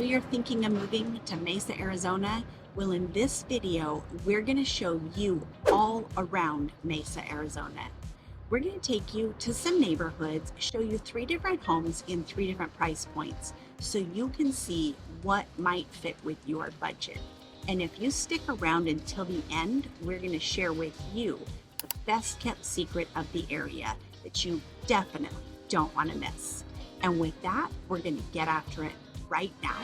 you're thinking of moving to Mesa, Arizona? Well, in this video, we're going to show you all around Mesa, Arizona. We're going to take you to some neighborhoods, show you 3 different homes in 3 different price points so you can see what might fit with your budget. And if you stick around until the end, we're going to share with you the best kept secret of the area that you definitely don't want to miss. And with that, we're going to get after it right now.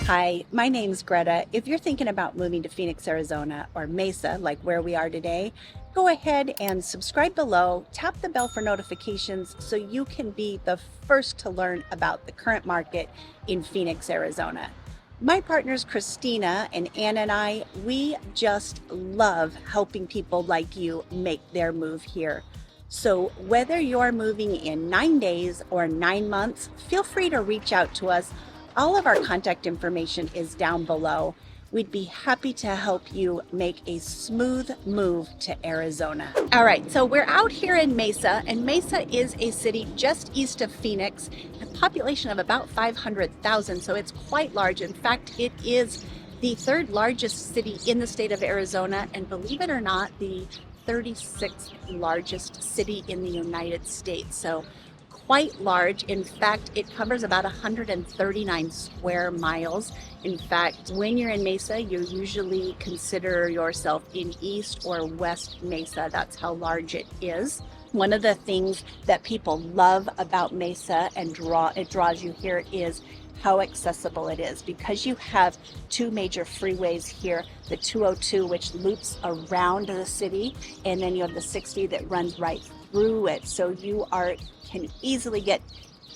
Hi, my name's Greta. If you're thinking about moving to Phoenix, Arizona, or Mesa, like where we are today, go ahead and subscribe below, tap the bell for notifications so you can be the first to learn about the current market in Phoenix, Arizona. My partners Christina and Ann and I, we just love helping people like you make their move here. So whether you're moving in 9 days or 9 months, feel free to reach out to us. All of our contact information is down below. We'd be happy to help you make a smooth move to Arizona. All right, so we're out here in Mesa, and Mesa is a city just east of Phoenix, a population of about 500,000, so it's quite large. In fact, it is the 3rd largest city in the state of Arizona, and believe it or not, the 36th largest city in the United States. So quite large. In fact, it covers about 139 square miles. In fact, when you're in Mesa, you usually consider yourself in East or West Mesa. That's how large it is. One of the things that people love about Mesa and it draws you here is how accessible it is, because you have 2 major freeways here, the 202, which loops around the city, and then you have the 60 that runs right through it. So you can easily get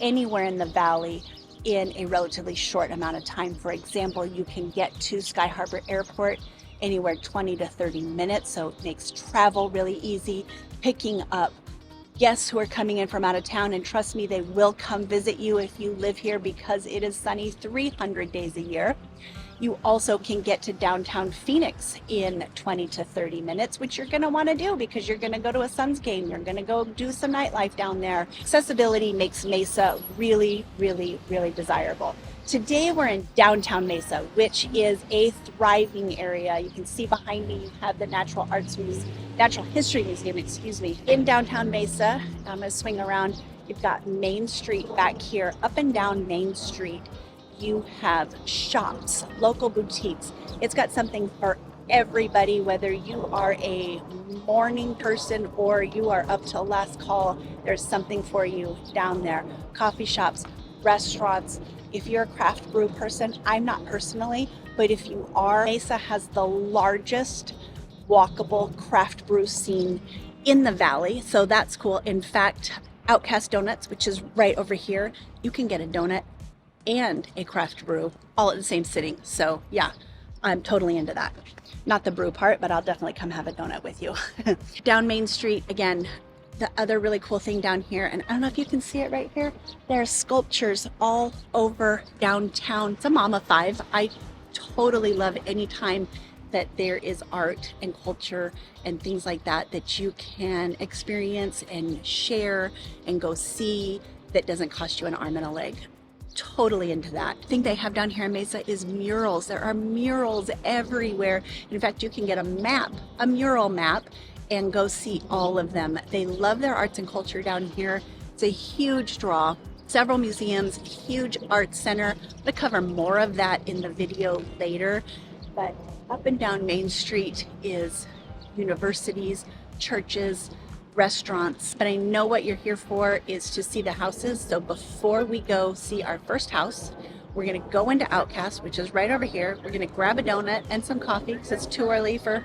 anywhere in the valley in a relatively short amount of time. For example, you can get to Sky Harbor Airport anywhere 20 to 30 minutes, so it makes travel really easy. Picking up guests who are coming in from out of town, and trust me, they will come visit you if you live here because it is sunny 300 days a year. You also can get to downtown Phoenix in 20 to 30 minutes, which you're going to want to do because you're going to go to a Suns game. You're going to go do some nightlife down there. Accessibility makes Mesa really, really, really desirable. Today we're in downtown Mesa, which is a thriving area. You can see behind me, you have the Natural History Museum, in downtown Mesa. I'm going to swing around. You've got Main Street back here. Up and down Main Street, you have shops, local boutiques. It's got something for everybody, whether you are a morning person or you are up till last call, there's something for you down there. Coffee shops, restaurants. If you're a craft brew person, I'm not personally, but if you are, Mesa has the largest walkable craft brew scene in the valley, so that's cool. In fact, Outcast Donuts, which is right over here, you can get a donut and a craft brew all at the same sitting. So yeah, I'm totally into that. Not the brew part, but I'll definitely come have a donut with you. Down Main Street, again, the other really cool thing down here, and I don't know if you can see it right here, there's sculptures all over downtown. It's a Mama 5. I totally love any time that there is art and culture and things like that that you can experience and share and go see that doesn't cost you an arm and a leg. Totally into that. The thing they have down here in Mesa is murals. There are murals everywhere. In fact, you can get a mural map, and go see all of them. They love their arts and culture down here. It's a huge draw. Several museums, huge art center. I'm going to cover more of that in the video later. But up and down Main Street is universities, churches, restaurants. But I know what you're here for is to see the houses. So before we go see our first house, we're going to go into Outcast, which is right over here. We're going to grab a donut and some coffee because it's too early for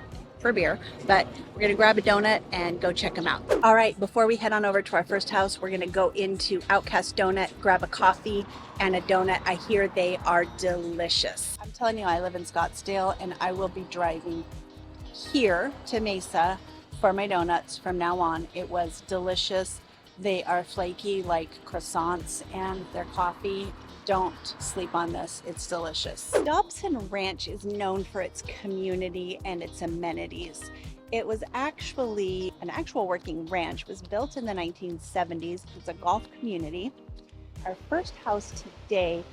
beer, but we're gonna grab a donut and go check them out. All right, before we head on over to our first house, we're gonna go into Outcast Donut, grab a coffee and a donut. I hear they are delicious. I'm telling you, I live in Scottsdale and I will be driving here to Mesa for my donuts from now on. It was delicious. They are flaky like croissants, and their coffee Don't sleep on this. It's delicious. Dobson Ranch is known for its community and its amenities. It was actually an actual working ranch. It was built in the 1970s. It's a golf community. Our first house today,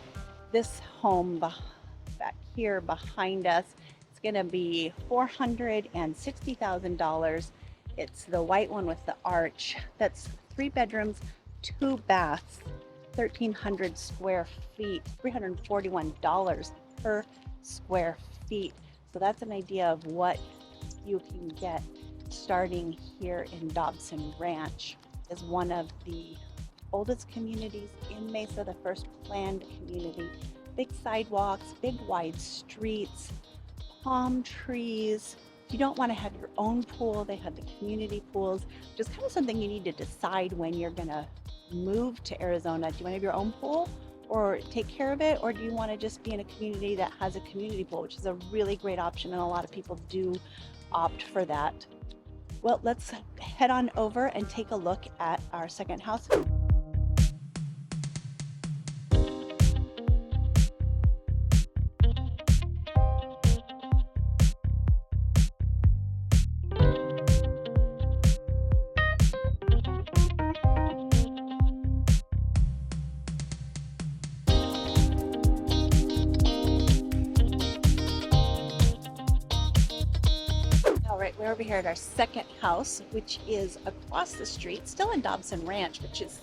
this home back here behind us, it's going to be $460,000. It's the white one with the arch. That's 3 bedrooms, 2 baths, 1,300 square feet, $341 per square feet. So that's an idea of what you can get starting here in Dobson Ranch. Is one of the oldest communities in Mesa, the first planned community. Big sidewalks, big wide streets, palm trees. You don't want to have your own pool. They have the community pools, which is kind of something you need to decide when you're gonna move to Arizona. Do you want to have your own pool or take care of it? Or do you want to just be in a community that has a community pool, which is a really great option, and a lot of people do opt for that. Well, let's head on over and take a look at our second house. We're over here at our second house, which is across the street, still in Dobson Ranch, which is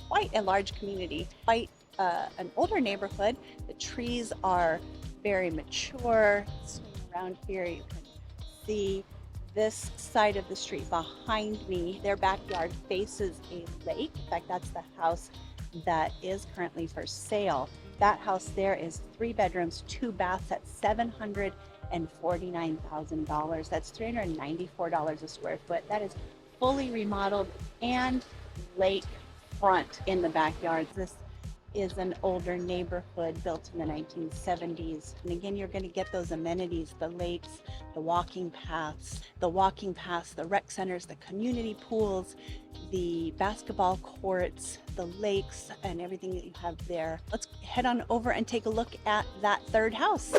quite a large community, quite an older neighborhood. The trees are very mature. Swing around here, you can see this side of the street behind me. Their backyard faces a lake. In fact, that's the house that is currently for sale. That house there is 3 bedrooms, 2 baths at $749,000. That's $394 a square foot. That is fully remodeled and lake front in the backyard. This is an older neighborhood built in the 1970s. And again, you're going to get those amenities, the lakes, the walking paths, the rec centers, the community pools, the basketball courts, the lakes, and everything that you have there. Let's head on over and take a look at that third house.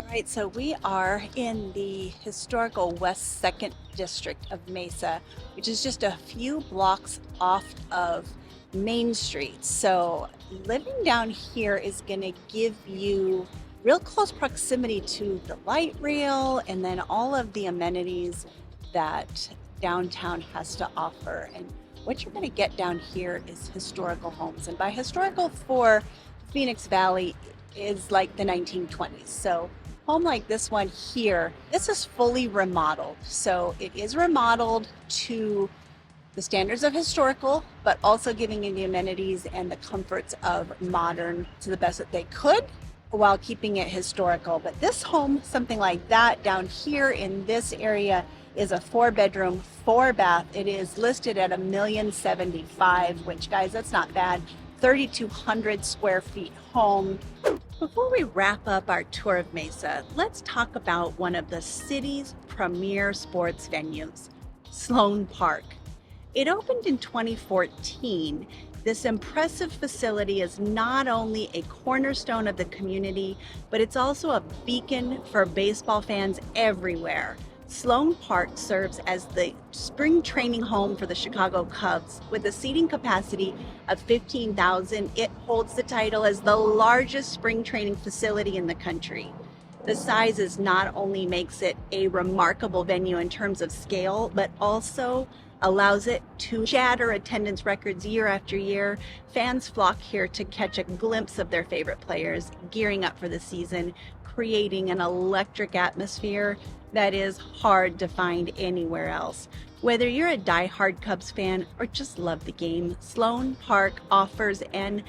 Right, so we are in the historical West 2nd District of Mesa, which is just a few blocks off of Main Street. So living down here is going to give you real close proximity to the light rail and then all of the amenities that downtown has to offer. And what you're going to get down here is historical homes. And by historical for Phoenix Valley is like the 1920s. So home like this one here, this is fully remodeled. So it is remodeled to the standards of historical, but also giving you the amenities and the comforts of modern to the best that they could while keeping it historical. But this home, something like that down here in this area, is a 4 bedroom, 4 bath. It is listed at $1,075,000, which, guys, that's not bad. 3,200 square feet home. Before we wrap up our tour of Mesa, let's talk about one of the city's premier sports venues, Sloan Park. It opened in 2014. This impressive facility is not only a cornerstone of the community, but it's also a beacon for baseball fans everywhere. Sloan Park serves as the spring training home for the Chicago Cubs. With a seating capacity of 15,000, it holds the title as the largest spring training facility in the country. The size is not only makes it a remarkable venue in terms of scale, but also allows it to shatter attendance records year after year. Fans flock here to catch a glimpse of their favorite players gearing up for the season, creating an electric atmosphere that is hard to find anywhere else. Whether you're a die-hard Cubs fan or just love the game, Sloan Park offers an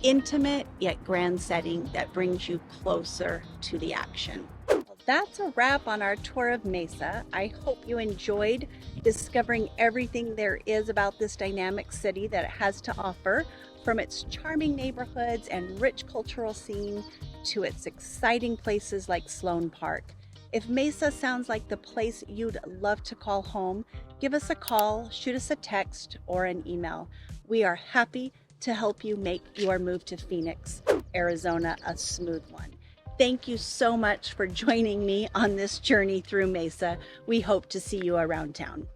intimate yet grand setting that brings you closer to the action. Well, that's a wrap on our tour of Mesa. I hope you enjoyed discovering everything there is about this dynamic city that it has to offer, from its charming neighborhoods and rich cultural scene to its exciting places like Sloan Park. If Mesa sounds like the place you'd love to call home, give us a call, shoot us a text, or an email. We are happy to help you make your move to Phoenix, Arizona, a smooth one. Thank you so much for joining me on this journey through Mesa. We hope to see you around town.